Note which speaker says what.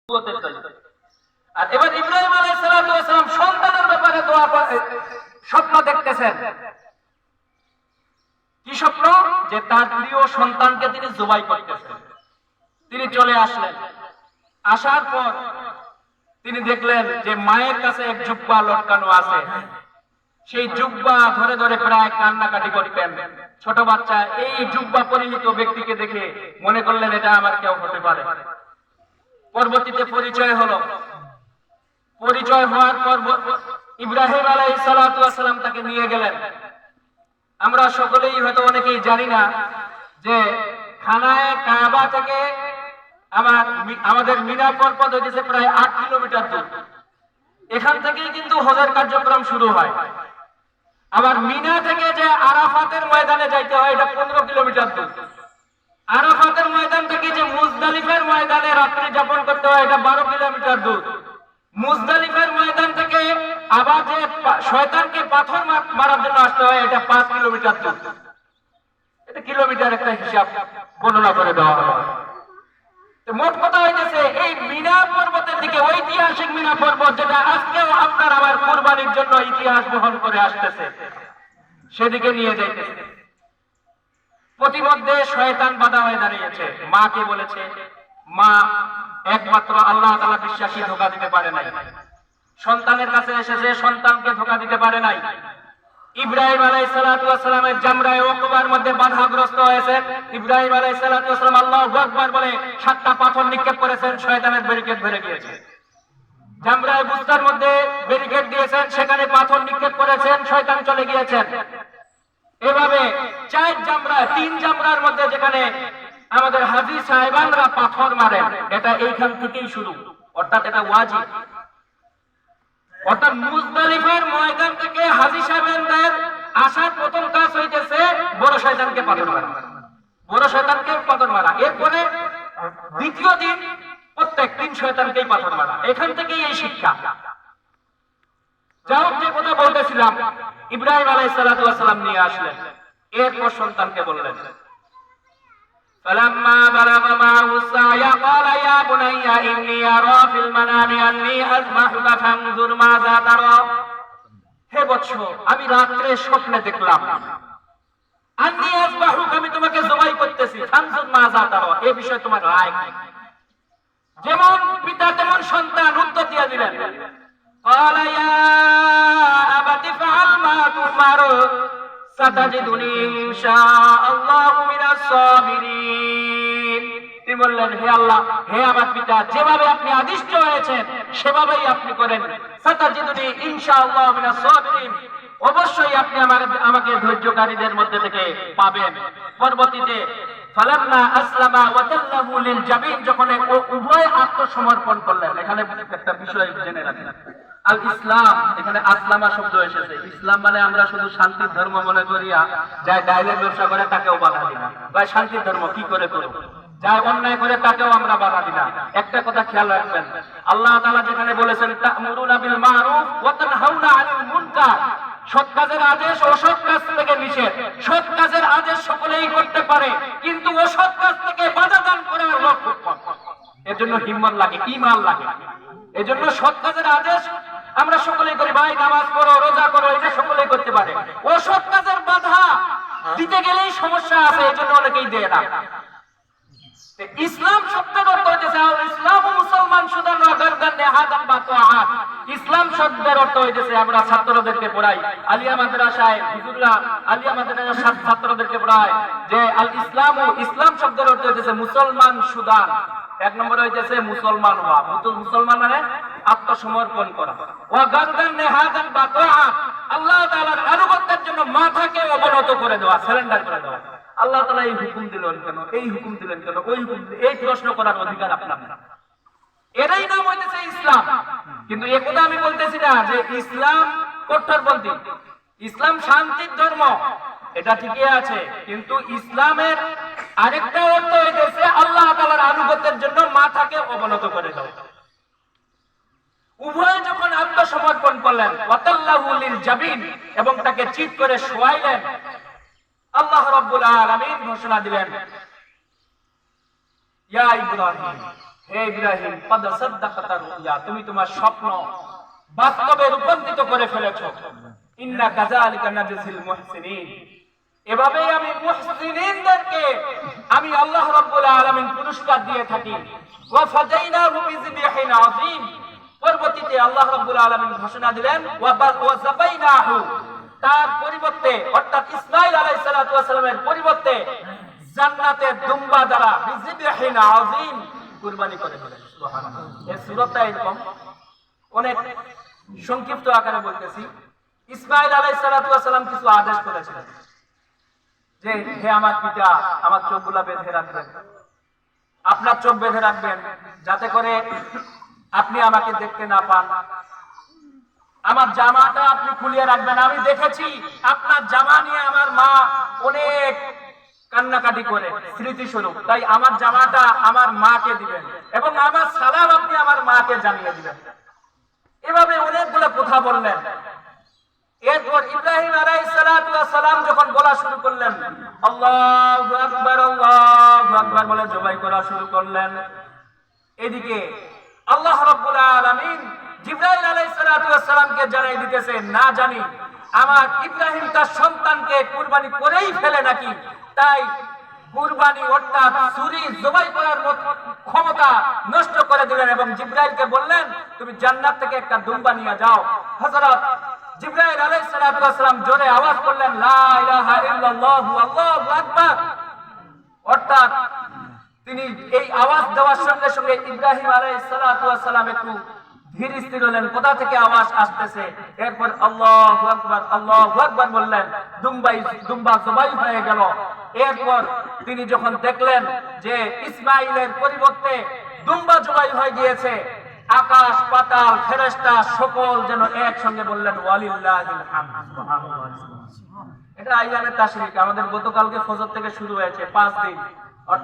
Speaker 1: আর এবার ইব্রাহিম আলাইহিস সালাম সন্তানের ব্যাপারে দোয়া স্বপ্ন দেখতেছেন। কি স্বপ্ন? যে তার প্রিয় সন্তানকে তিনি জবাই করতেছেন। তিনি চলে আসলেন, আসার পর তিনি দেখলেন যে মায়ের কাছে এক জুব্বা লটকানো আছে। সেই জুব্বা ধরে ধরে প্রায় কান্নাকাটি করতেন। ছোট বাচ্চা এই জুব্বা পরিহিত ব্যক্তিকে দেখে মনে করলেন এটা আমার কেউ হতে পারে। পরবর্তীতে পরিচয় হলো। পরিচয় হওয়ার পর ইব্রাহিম আলাইহিস সালাম তাকে নিয়ে গেলেন। আমরা সকলেই হয়তো অনেকেই জানি না যে খানায়ে কাবা থেকে আমাদের মিনা পর্বত হইতেছে প্রায় 8 কিলোমিটার দূর। এখান থেকেই কিন্তু হজের কার্যক্রম শুরু হয়। আবার মিনা থেকে যে আরাফাতের ময়দানে যাইতে হয় এটা 15 কিলোমিটার দূর। আরাফাতের ময়দান থেকে যে মুজদালিফার ময়দানে রাত্রি যাপন করতে হয় এটা 12 কিলোমিটার দূর। মুজদালিফার ময়দান থেকে আবার যে শয়তানকে পাথর মারার জন্য আসতে হয় এটা 5 কিলোমিটার দূর। এটা কিলোমিটার একটা হিসাব বর্ণনা করে দেওয়া হলো। মোট কথা হইতেছে এই মিনা পর্বতের দিকে, ঐতিহাসিক মিনা পর্বত যেটা আজকেও আপনার আমার কুরবানির জন্য ইতিহাস বহন করে আসতেছে, সেদিকে নিয়ে যাইতেছে। প্রতিমধ্যে শয়তান বাধা হয়ে দাঁড়িয়েছে। মাকে বলেছে, মা একমাত্র আল্লাহ তাআলা বিশ্বাসী ধোঁকা দিতে পারে নাই। সন্তানের কাছে এসেছে, সন্তানকে ধোঁকা দিতে পারে নাই। ইব্রাহিম আলাইহিস সালামের জামরায়ে ওকবার মধ্যে বাধাগ্রস্ত হয়েছে। ইব্রাহিম আলাইহিস সালাম আল্লাহু আকবার বলে 7টা পাথর নিক্ষেপ করেছেন, শয়তানের ব্যারিকেড ভরে গিয়েছে। জামরায়ে বুস্তার মধ্যে ব্যারিকেড দিয়েছেন, সেখানে পাথর নিক্ষেপ করেছেন, শয়তান চলে গিয়েছেন। এভাবে 4 জামরা, 3 জামরার মধ্যে যেখানে আমাদের হাজী সাহেবানরা পাথর মারেন, এটা এইখান থেকেই শুরু, অর্থাৎ এটা ওয়াজিব। অর্থাৎ মুজদালিফার ময়দান থেকে হাজী সাহেবদের আসার প্রথম কাজ হইতেছে বড় শয়তানকে পাথর মারা। বড় শয়তানকে পাথর মারা। এরপরে দ্বিতীয় দিন প্রত্যেক দিন শয়তানকেই পাথর মারা। এখান থেকেই এই শিক্ষা। যাও, যে কথা বলতেছিলাম, ইব্রাহিম আলাইহিস সালাম নিয়ে আসলেন। এরপর সন্তানকে বললেন, فلما بلغ معه السعي قال يا بني إني أرى في المنام أني أذبحك فانظر ماذا ترى। হে বৎস, আমি রাত্রে স্বপ্নে দেখলাম আন্নী আযবাহুক, আমি তোমাকে জবাই করতেছি, ফানজুর মাযা তারা, এই বিষয়ে তোমার রায় কি? যেমন পিতা তেমন সন্তান উত্তর দিয়ে দিলেন, قال يا أبت افعل ما تؤمر সাতাজিদুনি ইনশাআল্লাহু মিনাস সাবিরিন। তিনি বললেন, হে আল্লাহ, হে আমার পিতা, যেভাবে আপনি আদিষ্ট হয়েছেন সেভাবেই আপনি করেন। সাতাজিদুনি ইনশাআল্লাহু মিনাস সাবিরিন, অবশ্যই আপনি আমাকে ধৈর্যকারীদের মধ্যে থেকে পাবেন। পরবর্তীতে ফালাম্মা আসলামা ওয়া তাল্লাহু লিল জাবিন, যখন উভয় আত্মসমর্পণ করলেন। এখানে একটা বিষয় জেনে রাখেন, আল ইসলাম, এখানে আসলামা শব্দ এসেছে। ইসলাম মানে আমরা শুধু শান্তির ধর্ম মনে করিয়া যাই ডাইরেক্ট ব্যবসা করে তাকেও বাধা দিই না, ভাই শান্তির ধর্ম কি করে করব, যাই অন্যায় করে তাকেও আমরা বাধা দিই না। একটা কথা খেয়াল রাখবেন, আল্লাহ তাআলা যেখানে বলেছেন তা'মুরুনা বিল মারুফ ওয়া তানহাউনা আনিল মুনকার, সৎ কাজের আদেশ, অসৎ কাজ থেকে নিষেধ। সৎ কাজের আদেশ সকলেই করতে পারে, কিন্তু অসৎ কাজ থেকে বাধা দান করার লোক খুব কম। এর জন্য হিম্মত লাগে, ঈমান লাগে। এজন্য সৎ কাজের আদেশ আমরা সকলেই করি, ভাই নামাজ পড়ো, রোজা করো, এটা সকলেই করতে পারে। অসৎ কাজের বাধা দিতে গেলেই সমস্যা আছে, এজন্য অনেকেই দেয় না। ইসলাম শব্দের অর্থ হইতেছে ইসলাম, মুসলমান সুদান গারদান নেহাদান বা তাআত। ইসলাম শব্দের অর্থ হইতেছে, আমরা ছাত্রদেরকে পড়াই আলিয়া মাদ্রাসায়, হুজুররা আলিয়া মাদ্রাসার ছাত্রদেরকে পড়ায় যে আল ইসলাম, ইসলাম শব্দের অর্থ হইতেছে মুসলমান সুদান। এক নম্বর হইতেছে মুসলমান হওয়া, মুসলমান মানে আত্মসমর্পণ করা। ওয়া গারদান নেহাদান বা তাআত, আল্লাহ তাআলার আনুগত্যের জন্য মাথাকে অবনত করে দেওয়া, সারেন্ডার করে দেওয়া। আল্লাহ তাআলা এই হুকুম দিলেন কেন, এই হুকুম দিলেন কেন, ওই হুকুম, এই প্রশ্ন করার অধিকার আপনার না। এটাই নাম হইতেছে ইসলাম। কিন্তু একথা আমি বলতেছি না যে ইসলাম কট্টরপন্থী। ইসলাম শান্তির ধর্ম, এটা ঠিকই আছে, কিন্তু ইসলামের আরেকটা অর্থ হইতেছে আল্লাহ তাআলার আনুগত্যের জন্য মাথাকে অবনত করে দাও। উভয় যখন আত্মসমর্পণ করলেন, ওয়া তাল্লাহু লিল জাবিন, এবং তাকে চিৎ করে শোয়াইলেন, আল্লাহ রাব্বুল আলামিন ঘোষণা দিলেন, ইয়া ইব্রাহিম, হে ইব্রাহিম قد صدقت الرؤيا, তুমি তোমার স্বপ্ন বাস্তবে রূপান্তরিত করে ফেলেছো। ইন্না কাযালিকা নাজজিল মুহসিনিন, এভাবেই আমি মুহসিনিনদেরকে আমি আল্লাহ রাব্বুল আলামিন পুরস্কার দিয়ে থাকি। ওয়া ফাদাইনাহু বিযিবহিন আযীম, পরবর্তীতে আল্লাহ রাব্বুল আলামিন ঘোষণা দিলেন ওয়া যাবাইনাহু, তার পরিবর্তে অর্থাৎ ইসমাঈল আলাইহিস সালাতু ওয়াস সালামের পরিবর্তে জান্নাতের দুম্বা দ্বারা বিযিবহিন আযীম কুরবানি করে দিলেন। সুবহানাল্লাহ। এই সূরাটা এরকম অনেক সংক্ষিপ্ত আকারে বলতেছি। ইসমাঈল আলাইহিস সালাতু ওয়াস সালাম কিছু আদেশ করেছিলেন যে হে আমার পিতা, আমার চোখগুলা বেঁধে রাখবেন, আপনার চোখ বেঁধে রাখবেন যাতে করে আপনি আমাকে দেখতে না পান, আমার জামাটা আপনি খুলিয়ে রাখবেন। আমি দেখেছি আপনার জামা নিয়ে আমার মা অনেক কান্নাকাটি করে স্মৃতিস্বরূপ, তাই আমার জামাটা আমার মাকে দিবেন এবং আমার সালাম আপনি আমার মাকে জানিয়ে দিবেন। এভাবে অনেকগুলো কথা বললেন। এরপর ইব্রাহিম আলাইহিস সালাতু ওয়াস সালাম যখন বলা শুরু করলেন আল্লাহু আকবার বলে জবাই করা শুরু করলেন, এদিকে আল্লাহ রাব্বুল আলামিন জিবরাইল আলাইহিস সালাতু ওয়াস সালামকে জানাই দিতেছে, না জানি আমার ইব্রাহিম তার সন্তানকে কুরবানি করেই ফেলে নাকি, তাই কুরবানি অর্থাৎ ছুরি জবাই করার ক্ষমতা নষ্ট করে দিলেন এবং জিবরাইলকে বললেন তুমি জান্নাত থেকে একটা দুম্বা নিয়ে যাও। হযরত জিবরাইল আলাইহিস সালাতু ওয়াস সালাম জোরে আওয়াজ করলেন লা ইলাহা ইল্লাল্লাহু আল্লাহু আকবার, অর্থাৎ তিনি এই আওয়াজ দেওয়ার সঙ্গে সঙ্গে ইব্রাহিম আলাইহিস সালাতু ওয়াস সালাম একটু ধীর স্থির হলেন, কোথা থেকে আওয়াজ আসতেছে। এরপর আল্লাহু আকবার বললেন, দুম্বা জবাই হয়ে গেল। এরপর তিনি যখন দেখলেন যে ইসমাঈলের পরিবর্তে দুম্বা জবাই হয়ে গিয়েছে, আকাশ পাতাল ফেরেশতা সকল যেন একসঙ্গে বললেন ওয়ালিল্লাহিল হামদ। সুবহানাল্লাহ। এটা আইয়ামে তাশরিক, আমাদের গতকালকে ফজর থেকে শুরু হয়েছে 5 দিন।